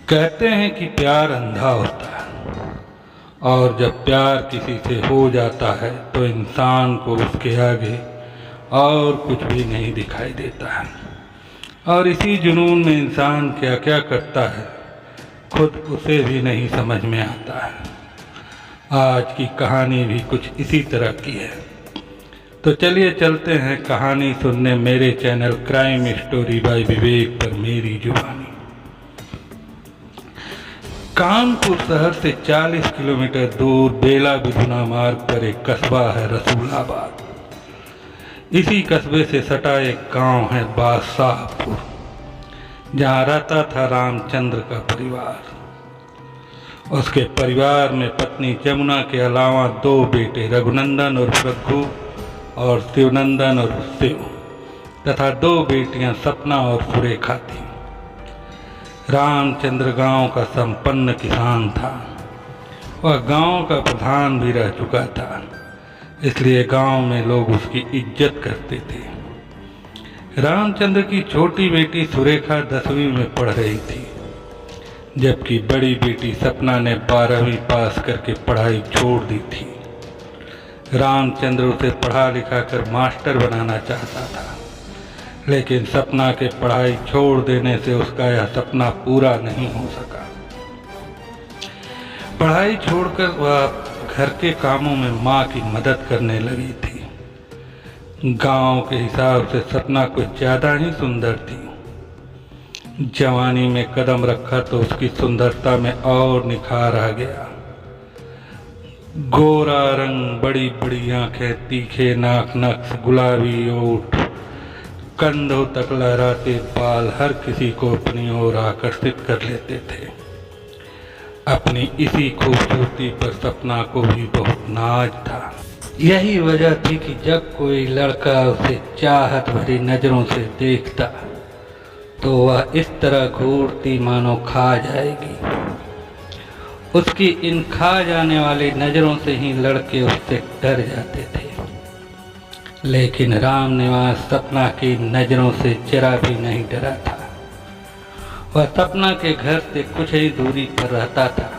कहते हैं कि प्यार अंधा होता है और जब प्यार किसी से हो जाता है तो इंसान को उसके आगे और कुछ भी नहीं दिखाई देता है। और इसी जुनून में इंसान क्या क्या करता है खुद उसे भी नहीं समझ में आता है। आज की कहानी भी कुछ इसी तरह की है। तो चलिए चलते हैं कहानी सुनने मेरे चैनल क्राइम स्टोरी बाय विवेक पर मेरी जुबानी। कानपुर शहर से 40 किलोमीटर दूर बेला बिधुना मार्ग पर एक कस्बा है रसूलाबाद। इसी कस्बे से सटा एक गांव है बादशाहपुर, जहां रहता था रामचंद्र का परिवार। उसके परिवार में पत्नी जमुना के अलावा 2 बेटे रघुनंदन और रघु और शिवनंदन और शिव तथा 2 बेटियां सपना और सुरेखा थी। रामचंद्र गांव का संपन्न किसान था। वह गांव का प्रधान भी रह चुका था, इसलिए गांव में लोग उसकी इज्जत करते थे। रामचंद्र की छोटी बेटी सुरेखा 10वीं में पढ़ रही थी, जबकि बड़ी बेटी सपना ने 12वीं पास करके पढ़ाई छोड़ दी थी। रामचंद्र उसे पढ़ा लिखा कर मास्टर बनाना चाहता था, लेकिन सपना के पढ़ाई छोड़ देने से उसका यह सपना पूरा नहीं हो सका। पढ़ाई छोड़कर वह घर के कामों में माँ की मदद करने लगी थी। गांव के हिसाब से सपना कुछ ज़्यादा ही सुंदर थी। जवानी में कदम रखा तो उसकी सुंदरता में और निखार आ गया। गोरा रंग, बड़ी बड़ी आंखें, तीखे नाक नक्श, गुलाबी ओठ, कंधों तक लहराते बाल हर किसी को अपनी ओर आकर्षित कर लेते थे। अपनी इसी खूबसूरती पर सपना को भी बहुत नाज था। यही वजह थी कि जब कोई लड़का उसे चाहत भरी नज़रों से देखता तो वह इस तरह घूरती मानो खा जाएगी। उसकी इन खा जाने वाली नज़रों से ही लड़के उससे डर जाते थे। लेकिन रामनिवास सपना की नज़रों से जरा भी नहीं डरा था। वह सपना के घर से कुछ ही दूरी पर रहता था।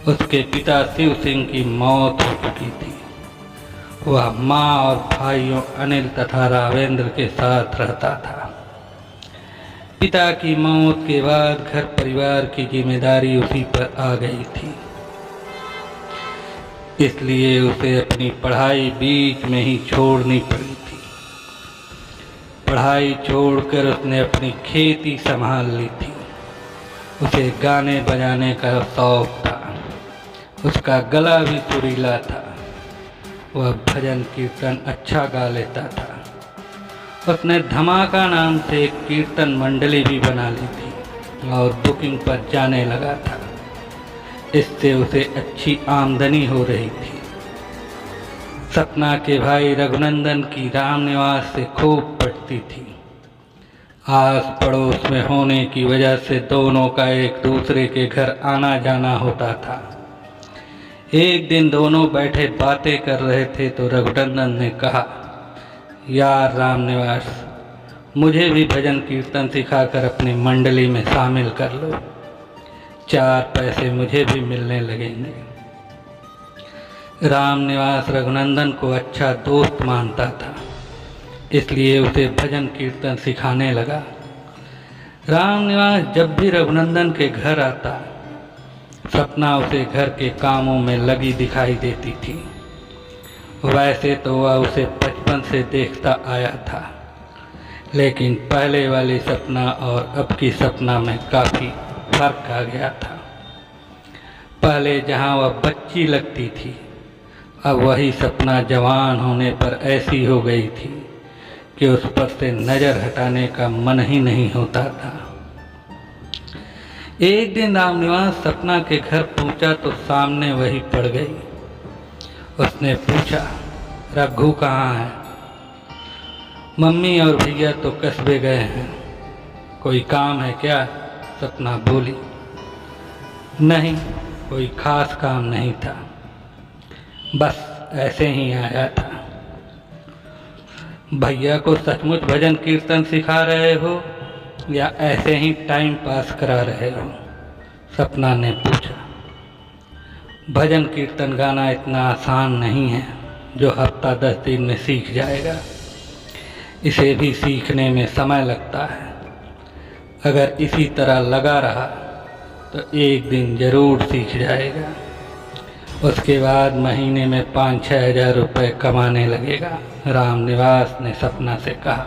उसके पिता शिव सिंह की मौत हो चुकी थी। वह माँ और भाइयों अनिल तथा रावेंद्र के साथ रहता था। पिता की मौत के बाद घर परिवार की जिम्मेदारी उसी पर आ गई थी, इसलिए उसे अपनी पढ़ाई बीच में ही छोड़नी पड़ी थी। पढ़ाई छोड़कर उसने अपनी खेती संभाल ली थी। उसे गाने बजाने का शौक था। उसका गला भी सुरीला था। वह भजन कीर्तन अच्छा गा लेता था। उसने धमाका नाम से एक कीर्तन मंडली भी बना ली थी और बुकिंग पर जाने लगा था। इससे उसे अच्छी आमदनी हो रही थी। सपना के भाई रघुनंदन की रामनिवास से खूब पटती थी। आस पड़ोस में होने की वजह से दोनों का एक दूसरे के घर आना जाना होता था। एक दिन दोनों बैठे बातें कर रहे थे तो रघुनंदन ने कहा, यार रामनिवास, मुझे भी भजन कीर्तन सिखाकर अपनी मंडली में शामिल कर लो। 4 पैसे मुझे भी मिलने लगेंगे। रामनिवास रघुनंदन को अच्छा दोस्त मानता था, इसलिए उसे भजन कीर्तन सिखाने लगा। रामनिवास जब भी रघुनंदन के घर आता, सपना उसे घर के कामों में लगी दिखाई देती थी। वैसे तो वह उसे बचपन से देखता आया था, लेकिन पहले वाली सपना और अब की सपना में काफ़ी फर्क आ गया था। पहले जहाँ वह बच्ची लगती थी, अब वही सपना जवान होने पर ऐसी हो गई थी कि उस पर से नज़र हटाने का मन ही नहीं होता था। एक दिन रामनिवास सपना के घर पहुंचा तो सामने वही पड़ गई। उसने पूछा, रघु कहाँ है? मम्मी और भैया तो कस्बे गए हैं। कोई काम है क्या? सपना बोली। नहीं, कोई खास काम नहीं था, बस ऐसे ही आया था। भैया को सचमुच भजन कीर्तन सिखा रहे हो? या ऐसे ही टाइम पास करा रहे हो? सपना ने पूछा। भजन कीर्तन गाना इतना आसान नहीं है जो हफ्ता 10 दिन में सीख जाएगा। इसे भी सीखने में समय लगता है। अगर इसी तरह लगा रहा तो एक दिन ज़रूर सीख जाएगा। उसके बाद महीने में 5-6 हज़ार रुपये कमाने लगेगा, रामनिवास ने सपना से कहा।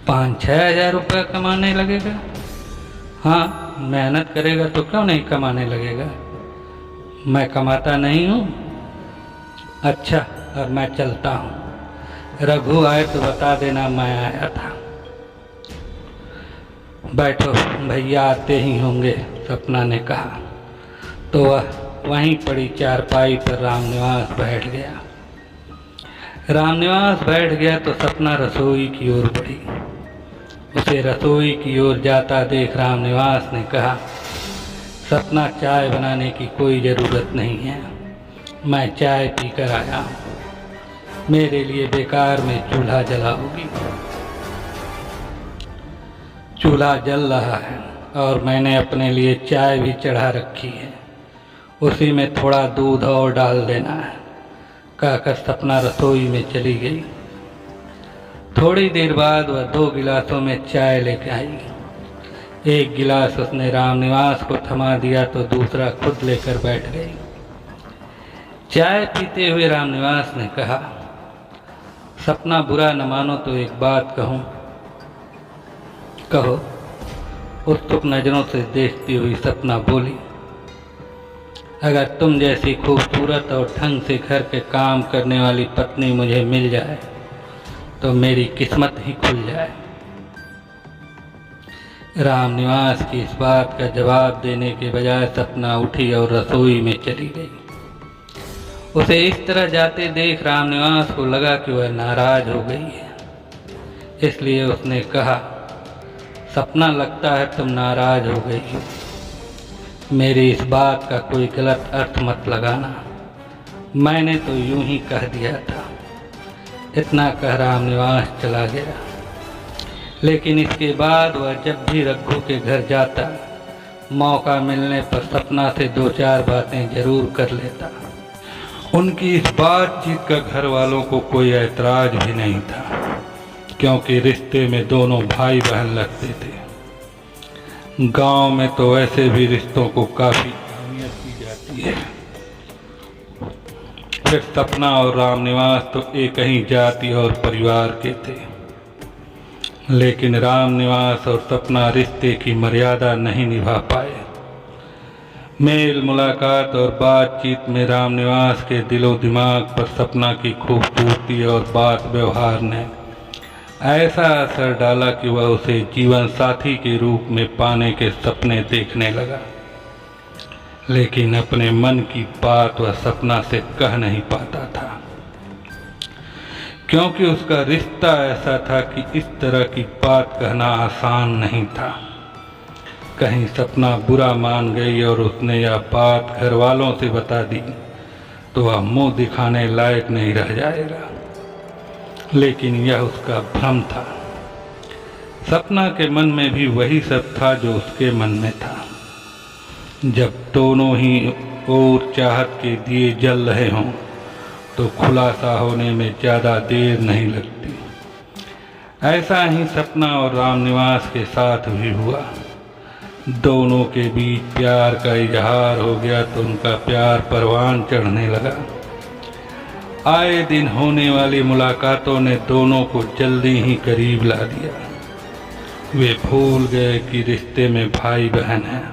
5-6 हज़ार रुपये कमाने लगेगा? हाँ, मेहनत करेगा तो क्यों नहीं कमाने लगेगा। मैं कमाता नहीं हूँ। अच्छा, अब मैं चलता हूँ। रघु आए तो बता देना मैं आया था। बैठो, भैया आते ही होंगे, सपना ने कहा। तो वह वहीं पड़ी चारपाई पर रामनिवास बैठ गया। रामनिवास बैठ गया तो सपना रसोई की ओर बढ़ी। उसे रसोई की ओर जाता देख रामनिवास ने कहा, सपना, चाय बनाने की कोई ज़रूरत नहीं है। मैं चाय पीकर आया हूँ। मेरे लिए बेकार में चूल्हा जलाओगी? चूल्हा जल रहा है और मैंने अपने लिए चाय भी चढ़ा रखी है। उसी में थोड़ा दूध और डाल देना है, कहकर सपना रसोई में चली गई। थोड़ी देर बाद वह 2 गिलासों में चाय लेकर आई। एक गिलास उसने रामनिवास को थमा दिया तो दूसरा खुद लेकर बैठ गई। चाय पीते हुए रामनिवास ने कहा, सपना, बुरा न मानो तो एक बात कहूँ? कहो। उत्सुक नज़रों से देखती हुई सपना बोली, अगर तुम जैसी खूबसूरत और ढंग से घर के काम करने वाली पत्नी मुझे मिल जाए तो मेरी किस्मत ही खुल जाए। रामनिवास की इस बात का जवाब देने के बजाय सपना उठी और रसोई में चली गई। उसे इस तरह जाते देख रामनिवास को लगा कि वह नाराज हो गई है। इसलिए उसने कहा, सपना, लगता है तुम नाराज हो गई हो। मेरी इस बात का कोई गलत अर्थ मत लगाना। मैंने तो यूं ही कह दिया था। इतना कह रामनिवास चला गया। लेकिन इसके बाद वह जब भी रघु के घर जाता, मौका मिलने पर सपना से 2-4 बातें जरूर कर लेता। उनकी इस बातचीत का घर वालों को कोई ऐतराज भी नहीं था, क्योंकि रिश्ते में दोनों भाई बहन लगते थे। गांव में तो वैसे भी रिश्तों को काफ़ी अहमियत दी जाती है। फिर सपना और रामनिवास तो एक ही जाति और परिवार के थे, लेकिन रामनिवास और सपना रिश्ते की मर्यादा नहीं निभा पाए। मेल मुलाकात और बातचीत में रामनिवास के दिलो दिमाग पर सपना की खूबसूरती और बात व्यवहार ने ऐसा असर डाला कि वह उसे जीवन साथी के रूप में पाने के सपने देखने लगा। लेकिन अपने मन की बात वह सपना से कह नहीं पाता था, क्योंकि उसका रिश्ता ऐसा था कि इस तरह की बात कहना आसान नहीं था। कहीं सपना बुरा मान गई और उसने यह बात घर वालों से बता दी तो वह मुंह दिखाने लायक नहीं रह जाएगा। लेकिन यह उसका भ्रम था। सपना के मन में भी वही सब था जो उसके मन में था। जब दोनों ही ओर चाहत के दिए जल रहे हों तो खुलासा होने में ज़्यादा देर नहीं लगती। ऐसा ही सपना और रामनिवास के साथ भी हुआ। दोनों के बीच प्यार का इजहार हो गया तो उनका प्यार परवान चढ़ने लगा। आए दिन होने वाली मुलाकातों ने दोनों को जल्दी ही करीब ला दिया। वे भूल गए कि रिश्ते में भाई बहन हैं।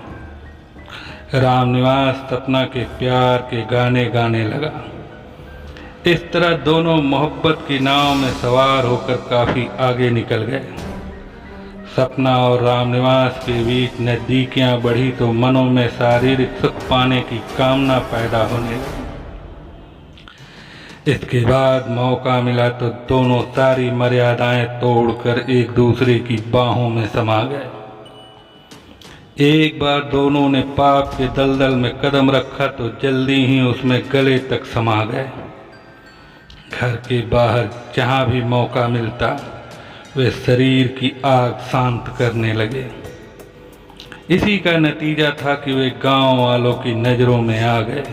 रामनिवास सपना के प्यार के गाने गाने लगा। इस तरह दोनों मोहब्बत की नाव में सवार होकर काफ़ी आगे निकल गए। सपना और रामनिवास के बीच नज़दीकियाँ बढ़ी तो मनों में शारीरिक सुख पाने की कामना पैदा होने लगी। इसके बाद मौका मिला तो दोनों सारी मर्यादाएं तोड़कर एक दूसरे की बाहों में समा गए। एक बार दोनों ने पाप के दलदल में कदम रखा तो जल्दी ही उसमें गले तक समा गए। घर के बाहर जहाँ भी मौका मिलता वे शरीर की आग शांत करने लगे। इसी का नतीजा था कि वे गांव वालों की नज़रों में आ गए।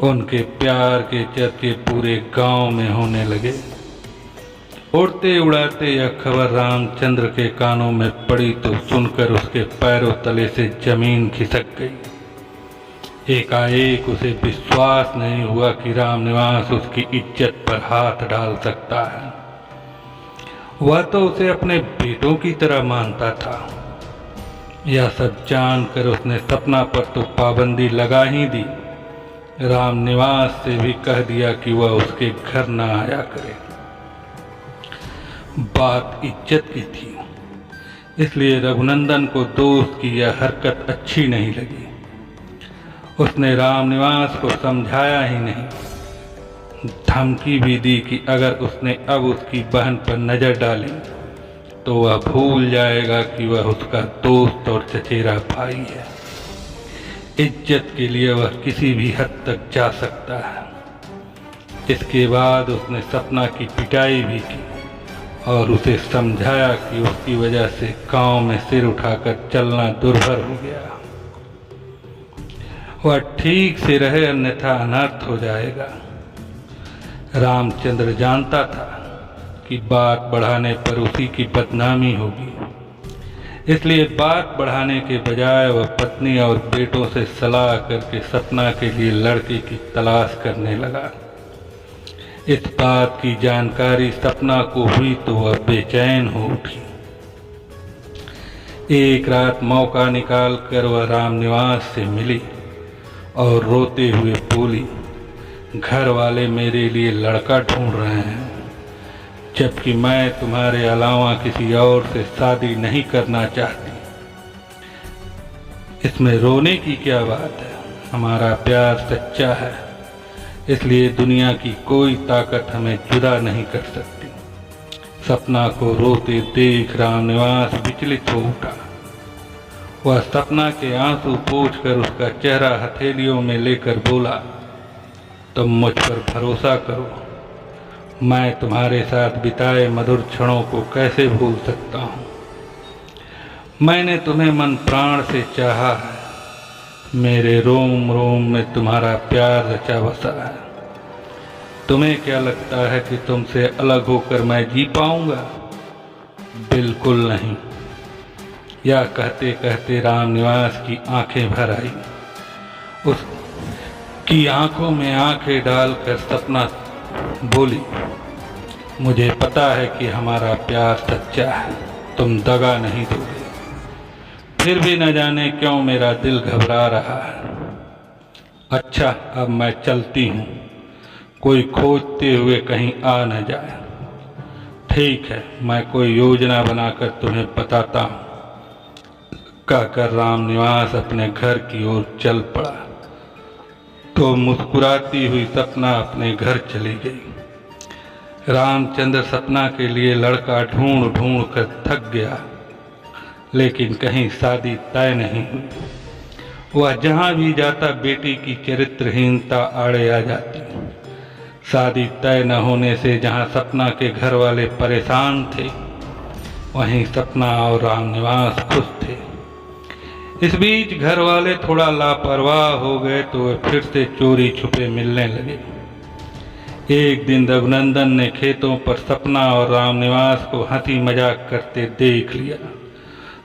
उनके प्यार के चर्चे पूरे गांव में होने लगे। उड़ते उड़ाते यह खबर रामचंद्र के कानों में पड़ी तो सुनकर उसके पैरों तले से जमीन खिसक गई। एकाएक उसे विश्वास नहीं हुआ कि रामनिवास उसकी इज्जत पर हाथ डाल सकता है। वह तो उसे अपने बेटों की तरह मानता था। यह सब जानकर उसने सपना पर तो पाबंदी लगा ही दी। रामनिवास से भी कह दिया कि वह उसके घर न आया करे। बात इज्जत की थी, इसलिए रघुनंदन को दोस्त की यह हरकत अच्छी नहीं लगी। उसने रामनिवास को समझाया ही नहीं, धमकी भी दी कि अगर उसने अब उसकी बहन पर नजर डाली तो वह भूल जाएगा कि वह उसका दोस्त और चचेरा भाई है। इज्जत के लिए वह किसी भी हद तक जा सकता है। इसके बाद उसने सपना की पिटाई भी की और उसे समझाया कि उसकी वजह से गांव में सिर उठाकर चलना दुर्भर हो गया। वह ठीक से रहे, अन्यथा अनर्थ हो जाएगा। रामचंद्र जानता था कि बात बढ़ाने पर उसी की बदनामी होगी, इसलिए बात बढ़ाने के बजाय वह पत्नी और बेटों से सलाह करके सपना के लिए लड़के की तलाश करने लगा। इस बात की जानकारी सपना को हुई तो वह बेचैन हो उठी। एक रात मौका निकालकर वह रामनिवास से मिली और रोते हुए बोली, घर वाले मेरे लिए लड़का ढूंढ रहे हैं, जबकि मैं तुम्हारे अलावा किसी और से शादी नहीं करना चाहती। इसमें रोने की क्या बात है? हमारा प्यार सच्चा है, इसलिए दुनिया की कोई ताकत हमें जुदा नहीं कर सकती। सपना को रोते देख रामनिवास विचलित हो उठा। वह सपना के आंसू पोंछकर उसका चेहरा हथेलियों में लेकर बोला, तुम मुझ पर भरोसा करो, मैं तुम्हारे साथ बिताए मधुर क्षणों को कैसे भूल सकता हूँ। मैंने तुम्हें मन प्राण से चाहा है, मेरे रोम रोम में तुम्हारा प्यार रचा बसा है। तुम्हें क्या लगता है कि तुमसे अलग होकर मैं जी पाऊंगा? बिल्कुल नहीं। यह कहते कहते रामनिवास की आंखें भर आई। उसकी आंखों में आंखें डालकर सपना बोली, मुझे पता है कि हमारा प्यार सच्चा है, तुम दगा नहीं दोगे। फिर भी न जाने क्यों मेरा दिल घबरा रहा है। अच्छा, अब मैं चलती हूँ, कोई खोजते हुए कहीं आ न जाए। ठीक है, मैं कोई योजना बनाकर तुम्हें बताता हूँ, कहकर रामनिवास अपने घर की ओर चल पड़ा। तो मुस्कुराती हुई सपना अपने घर चली गई। रामचंद्र सपना के लिए लड़का ढूंढ ढूंढ कर थक गया, लेकिन कहीं शादी तय नहीं हुई। वह जहाँ भी जाता बेटी की चरित्रहीनता आड़े आ जाती। शादी तय न होने से जहाँ सपना के घर वाले परेशान थे, वहीं सपना और रामनिवास खुश थे। इस बीच घर वाले थोड़ा लापरवाह हो गए तो वे फिर से चोरी छुपे मिलने लगे। एक दिन रघुनंदन ने खेतों पर सपना और रामनिवास को हंसी मजाक करते देख लिया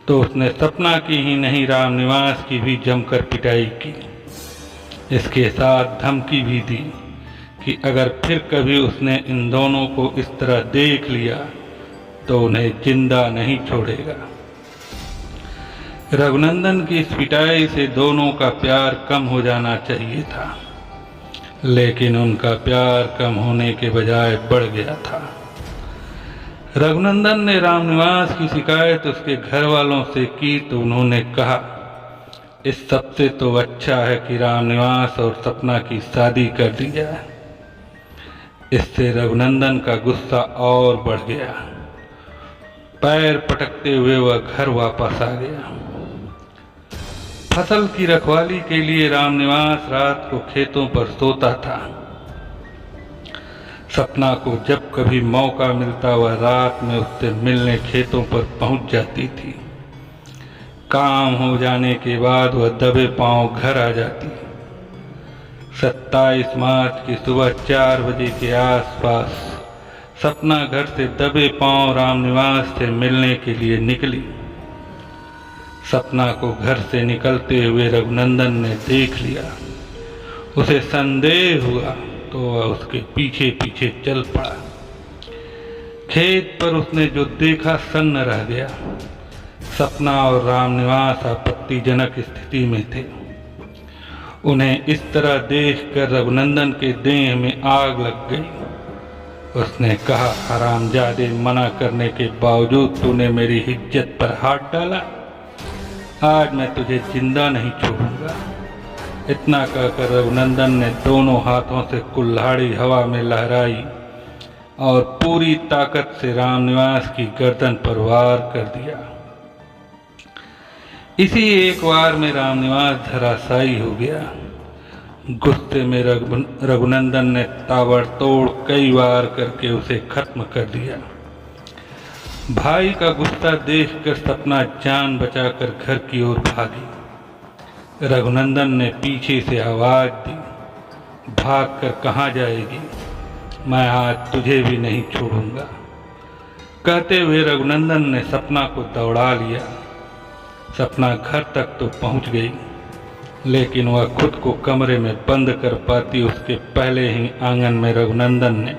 तो उसने सपना की ही नहीं रामनिवास की भी जमकर पिटाई की। इसके साथ धमकी भी दी कि अगर फिर कभी उसने इन दोनों को इस तरह देख लिया तो उन्हें जिंदा नहीं छोड़ेगा। रघुनंदन की इस पिटाई से दोनों का प्यार कम हो जाना चाहिए था, लेकिन उनका प्यार कम होने के बजाय बढ़ गया था। रघुनंदन ने रामनिवास की शिकायत उसके घर वालों से की तो उन्होंने कहा, इस सबसे तो अच्छा है कि रामनिवास और सपना की शादी कर दी जाए। इससे रघुनंदन का गुस्सा और बढ़ गया। पैर पटकते हुए वह घर वापस आ गया। फसल की रखवाली के लिए रामनिवास रात को खेतों पर सोता था। सपना को जब कभी मौका मिलता वह रात में उससे मिलने खेतों पर पहुंच जाती थी। काम हो जाने के बाद वह दबे पांव घर आ जाती। 27 मार्च की सुबह 4 बजे के आसपास सपना घर से दबे पांव रामनिवास से मिलने के लिए निकली। सपना को घर से निकलते हुए रघुनंदन ने देख लिया। उसे संदेह हुआ तो वह उसके पीछे पीछे चल पड़ा। खेत पर उसने जो देखा सन्न रह गया। सपना और रामनिवास आपत्तिजनक स्थिति में थे। उन्हें इस तरह देखकर रघुनंदन के देह में आग लग गई। उसने कहा, हरामजादे, मना करने के बावजूद तूने मेरी इज्जत पर हाथ डाला। आज मैं तुझे जिंदा नहीं छोड़ूंगा। इतना कहकर रघुनंदन ने दोनों हाथों से कुल्हाड़ी हवा में लहराई और पूरी ताकत से रामनिवास की गर्दन पर वार कर दिया। इसी एक वार में रामनिवास धराशायी हो गया। गुस्से में रघुनंदन ने ताबड़तोड़ कई वार करके उसे खत्म कर दिया। भाई का गुस्सा देखकर सपना जान बचाकर घर की ओर भागी। रघुनंदन ने पीछे से आवाज दी, भागकर कहाँ जाएगी, मैं आज तुझे भी नहीं छोड़ूंगा। कहते हुए रघुनंदन ने सपना को दौड़ा लिया। सपना घर तक तो पहुंच गई, लेकिन वह खुद को कमरे में बंद कर पाती उसके पहले ही आंगन में रघुनंदन ने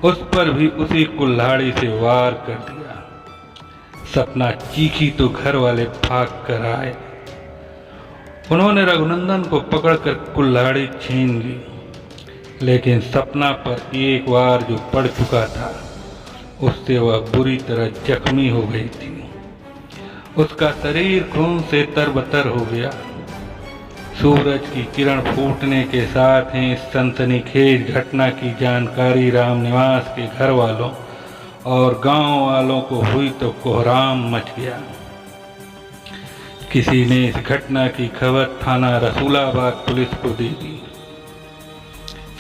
उस पर भी उसी कुल्हाड़ी से वार कर दिया। सपना चीखी तो घर वाले भाग कर आए। उन्होंने रघुनंदन को पकड़कर कुल्हाड़ी छीन ली, लेकिन सपना पर एक वार जो पड़ चुका था उससे वह बुरी तरह जख्मी हो गई थी। उसका शरीर खून से तरबतर हो गया। सूरज की किरण फूटने के साथ ही इस सनसनीखेज घटना की जानकारी रामनिवास के घर वालों और गांव वालों को हुई तो कोहराम मच गया। किसी ने इस घटना की खबर थाना रसूलाबाद पुलिस को दे दी।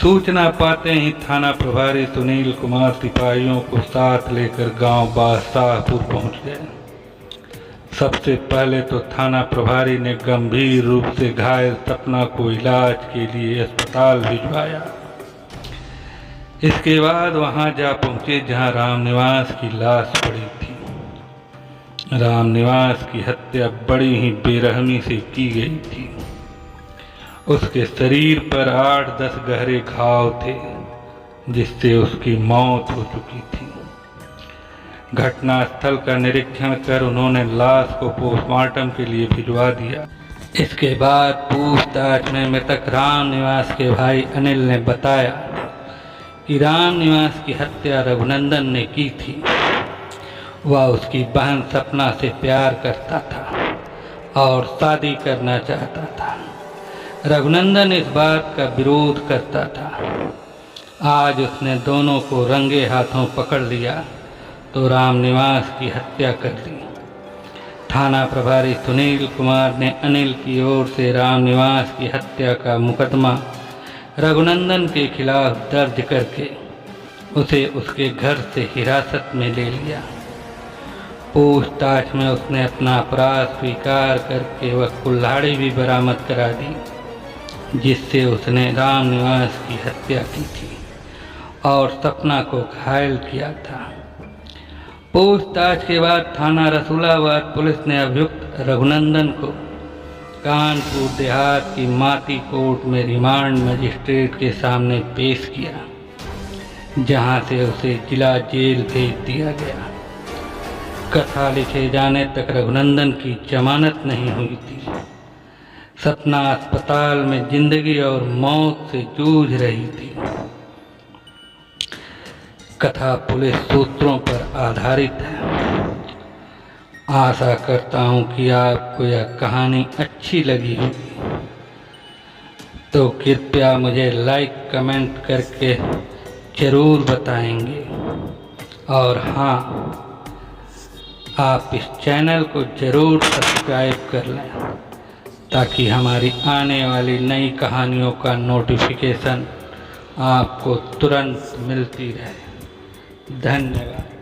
सूचना पाते ही थाना प्रभारी सुनील कुमार सिपाहियों को साथ लेकर गांव बादशाहपुर पहुंच गए। सबसे पहले तो थाना प्रभारी ने गंभीर रूप से घायल सपना को इलाज के लिए अस्पताल भिजवाया। इसके बाद वहां जा पहुंचे जहां रामनिवास की लाश पड़ी थी। रामनिवास की हत्या बड़ी ही बेरहमी से की गई थी। उसके शरीर पर 8-10 गहरे घाव थे, जिससे उसकी मौत हो चुकी थी। घटनास्थल का निरीक्षण कर उन्होंने लाश को पोस्टमार्टम के लिए भिजवा दिया। इसके बाद पूछताछ में मृतक रामनिवास के भाई अनिल ने बताया कि रामनिवास की हत्या रघुनंदन ने की थी। वह उसकी बहन सपना से प्यार करता था और शादी करना चाहता था। रघुनंदन इस बात का विरोध करता था। आज उसने दोनों को रंगे हाथों पकड़ लिया तो रामनिवास की हत्या कर दी। थाना प्रभारी सुनील कुमार ने अनिल की ओर से रामनिवास की हत्या का मुकदमा रघुनंदन के खिलाफ दर्ज करके उसे उसके घर से हिरासत में ले लिया। पूछताछ में उसने अपना अपराध स्वीकार करके वह कुल्हाड़ी भी बरामद करा दी, जिससे उसने रामनिवास की हत्या की थी और सपना को घायल किया था। पूछताछ के बाद थाना रसूलाबाद पुलिस ने अभियुक्त रघुनंदन को कानपुर देहात की माती कोर्ट में रिमांड मजिस्ट्रेट के सामने पेश किया, जहां से उसे जिला जेल भेज दिया गया। कथा लिखे जाने तक रघुनंदन की जमानत नहीं हुई थी। सपना अस्पताल में जिंदगी और मौत से जूझ रही थी। कथा पुलिस सूत्रों पर आधारित है। आशा करता हूँ कि आपको यह कहानी अच्छी लगी होगी, तो कृपया मुझे लाइक कमेंट करके ज़रूर बताएंगे। और हाँ, आप इस चैनल को ज़रूर सब्सक्राइब कर लें, ताकि हमारी आने वाली नई कहानियों का नोटिफिकेशन आपको तुरंत मिलती रहे। धन्यवाद।